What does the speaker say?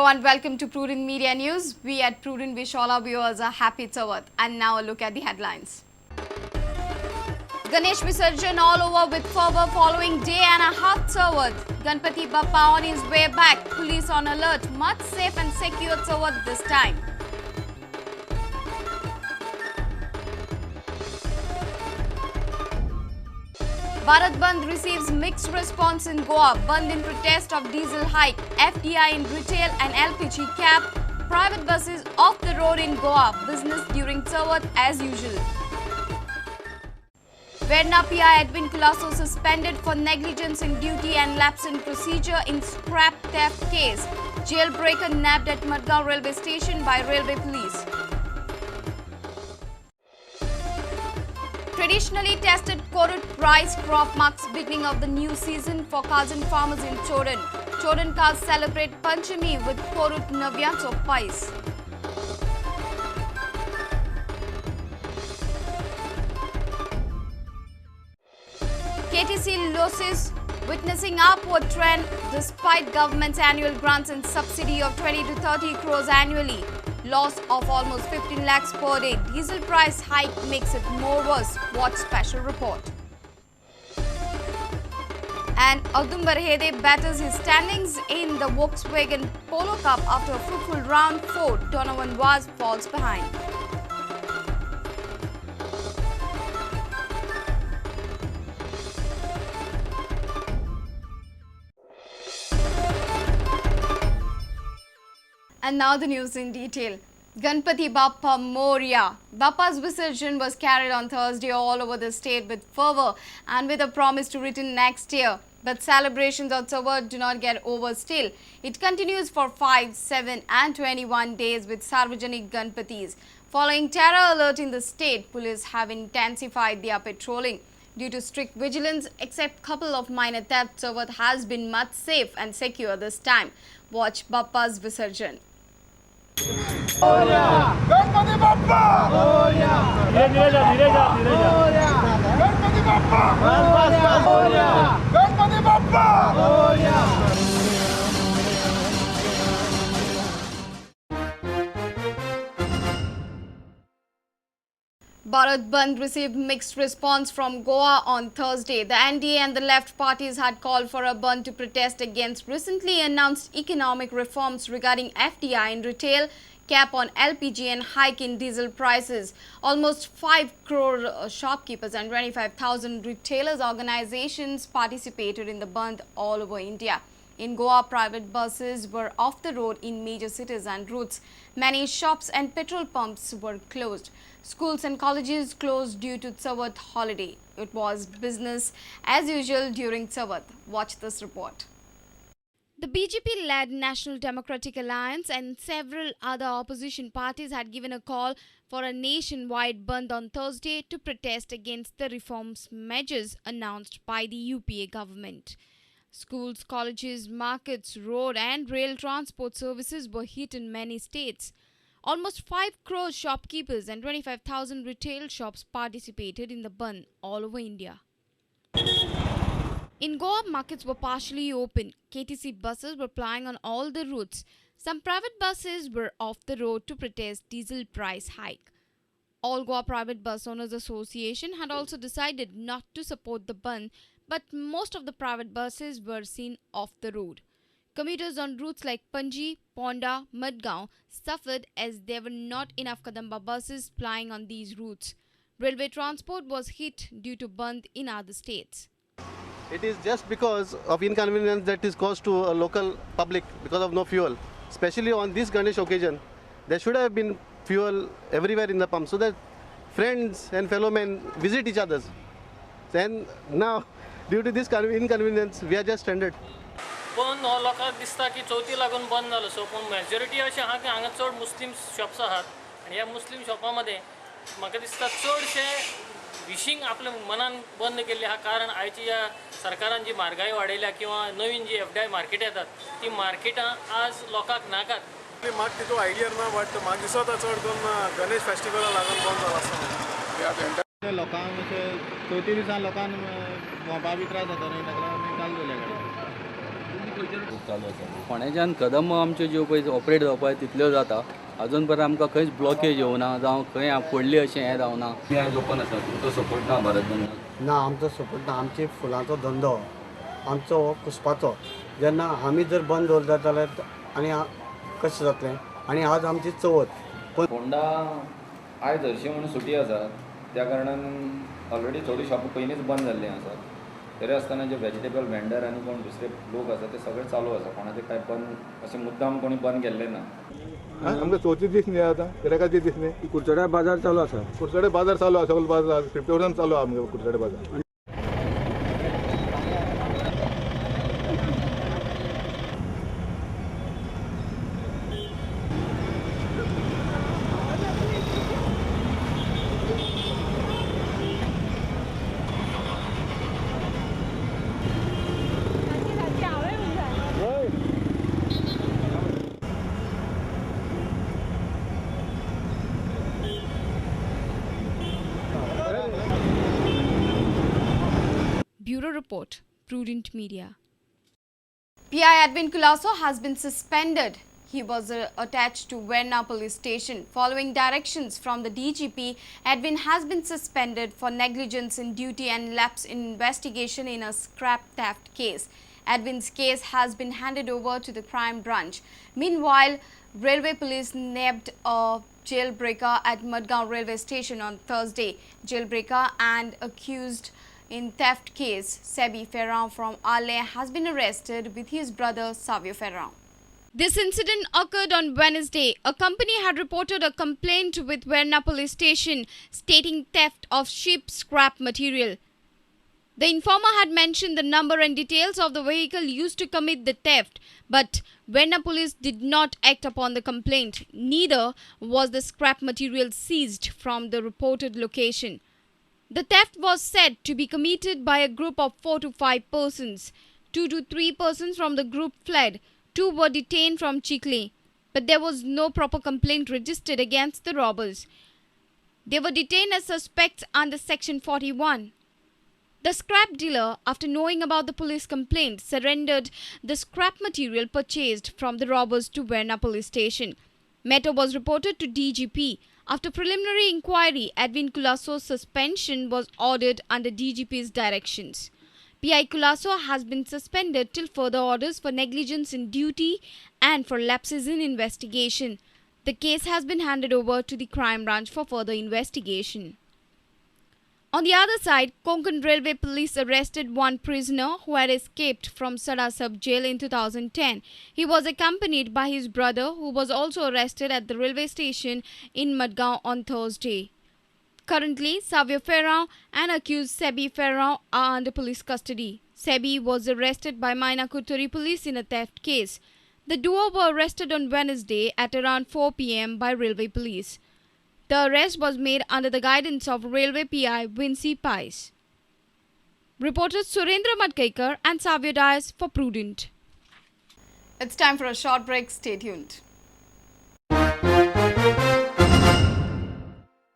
and welcome to Prudent Media News. We at Prudent wish all our viewers a happy chavath. And now a look at the headlines. Ganesh visarjan all over with fervor following day and a half chavath. Ganapati Bappa on his way back. Police on alert. Much safe and secure chavath this time. Bharat Bandh receives mixed response in Goa. Bandh in protest of diesel hike. FDI in retail and LPG cap. Private buses off the road in Goa. Business during chavath as usual. Verna PI Edwin Colasso suspended for negligence in duty and lapse in procedure in scrap theft case. Jailbreaker nabbed at Madgaon railway station by railway police. Traditionally tested Korut rice crop marks beginning of the new season for cousin farmers in Chodan. Chodan cows celebrate Panchami with Korut Navyans of pies. KTC losses witnessing upward trend despite government's annual grants and subsidy of 20 to 30 crores annually. Loss of almost 15 lakhs per day. Diesel price hike makes it more worse. Watch special report. And Audumbar Hede batters his standings in the Volkswagen Polo Cup after a fruitful round 4. Donovan Vaz falls behind. And now the news in detail. Ganapati Bappa Moria. Bappa's visarjan was carried on Thursday all over the state with fervor and with a promise to return next year. But celebrations of chavath do not get over still. It continues for 5, 7 and 21 days with Sarvajanik Ganapatis. Following terror alert in the state, police have intensified their patrolling. Due to strict vigilance, except couple of minor thefts, chavath has been much safe and secure this time. Watch Bappa's visarjan. Ganpati Bappa धीरे जा Ganpati Bappa Ganpati Bappa Bharat Bandh received mixed response from Goa on Thursday. The NDA and the left parties had called for a bandh to protest against recently announced economic reforms regarding FDI in retail, cap on LPG and hike in diesel prices. Almost 5 crore shopkeepers and 25,000 retailers organizations participated in the bandh all over India. In Goa, private buses were off the road in major cities and routes. Many shops and petrol pumps were closed. Schools and colleges closed due to chavath holiday. It was business as usual during chavath. Watch this report. The BJP-led National Democratic Alliance and several other opposition parties had given a call for a nationwide bandh on Thursday to protest against the reforms measures announced by the UPA government. Schools, colleges, markets, road and rail transport services were hit in many states. Almost 5 crore shopkeepers and 25,000 retail shops participated in the bandh all over India. In Goa, markets were partially open. KTC buses were plying on all the routes. Some private buses were off the road to protest diesel price hike. All Goa Private Bus Owners Association had also decided not to support the bandh, but most of the private buses were seen off the road. Commuters on routes like Panji, Ponda, Madgaon suffered as there were not enough Kadamba buses plying on these routes. Railway transport was hit due to bandh in other states. It is just because of inconvenience that is caused to a local public because of no fuel. Especially on this Ganesh occasion, there should have been fuel everywhere in the pump so that friends and fellow men visit each other. And now, due to this inconvenience, we are just stranded. पण लोकांक दिसता की चवथी लागून बंद जालो सो पण majority अशें आहा की हांगा चड मुस्लिम शॉप्स आहात आनी ह्या मुस्लिम शॉपामध्ये म्हाका दिसता चडशे विशींग आपल्या मनान बंद केल्ले आहा कारण आयची ह्या सरकारान जी म्हारगाय वाडयल्या किंवा नवीन जी एफडीआय मार्केट येतात ती मार्केटां आज लोकांक नाकात. म्हाका तितू आयडिया ना बट म्हाका दिसता चड करून गणेश फेस्टिवला लागून बंद जाला आसा. लोकांक अशें चवथी दिसा लोकांक भोंवपा बी त्रास जाता न्ही ताका लागून आमी चालू दवरल्या गाडी. चालू आसा फोंड्याच्यान कदंब आमच्यो ज्यो पळय ऑपरेट जावपाक तितल्यो जाता अजून पर्यंत आमकां खंयच ब्लॉकेज येवना जावं खंय पडली अशें हें जावना ओपन आसा तुमचो सपोर्ट ना भारत बंदाक ना आमचो सपोर्ट ना आमचे फुलांचो धंदो आमचो कुसपाचो जेन्ना आमी जर बंद दवरता जाल्यार आनी कशें जातलें आनी आज आमची चवथ फोंडा आयज हरशीं म्हणून सुटी आसा त्या कारणान ऑलरेडी थोडी शॉपां पयलींच बंद जाल्लीं आसात तरी आसतना जे वेजिटेबल वेंडर आनी कोण दुसरे लोक आसा ते सगळे चालू आसा कोणाचे काय बंद अशें मुद्दाम कोणी बंद केल्ले ना आमकां चवथी दीस न्ही आतां गिरायकाचे दीस न्ही कुडचड्या बाजार चालू आसा कुडचडे बाजार चालू आसा सगळो बाजार 50 चालू आहा आमगे कुडचडे बाजार Bureau Report, Prudent Media. PI Edwin Culasso has been suspended. He was attached to Verna police station. Following directions from the DGP, Edwin has been suspended for negligence in duty and lapse in investigation in a scrap theft case. Edwin's case has been handed over to the crime branch. Meanwhile, railway police nabbed a jailbreaker at Madgaon railway station on Thursday. Jailbreaker and accused in theft case, Sebi Ferrand from Ale has been arrested with his brother Savio Ferrand. This incident occurred on Wednesday. A company had reported a complaint with Verna police station stating theft of cheap scrap material. The informer had mentioned the number and details of the vehicle used to commit the theft, but Verna police did not act upon the complaint. Neither was the scrap material seized from the reported location. The theft was said to be committed by a group of 4 to 5 persons. 2 to 3 persons from the group fled. 2 were detained from Chikli, but there was no proper complaint registered against the robbers. They were detained as suspects under Section 41. The scrap dealer, after knowing about the police complaint, surrendered the scrap material purchased from the robbers to Verna police station. Matter was reported to DGP. After preliminary inquiry, Edwin Culasso's suspension was ordered under DGP's directions. PI Culasso has been suspended till further orders for negligence in duty and for lapses in investigation. The case has been handed over to the crime branch for further investigation. On the other side, Konkan Railway Police arrested one prisoner who had escaped from Sada Sub Jail in 2010. He was accompanied by his brother, who was also arrested at the railway station in Madgaon on Thursday. Currently, Savio Ferrand and accused Sebi Ferrand are under police custody. Sebi was arrested by Mainakuturi police in a theft case. The duo were arrested on Wednesday at around 4 p.m. by railway police. The arrest was made under the guidance of Railway PI Vinci Pais. Reporters Surendra Madkaikar and Savio Dias for Prudent. It's time for a short break. Stay tuned.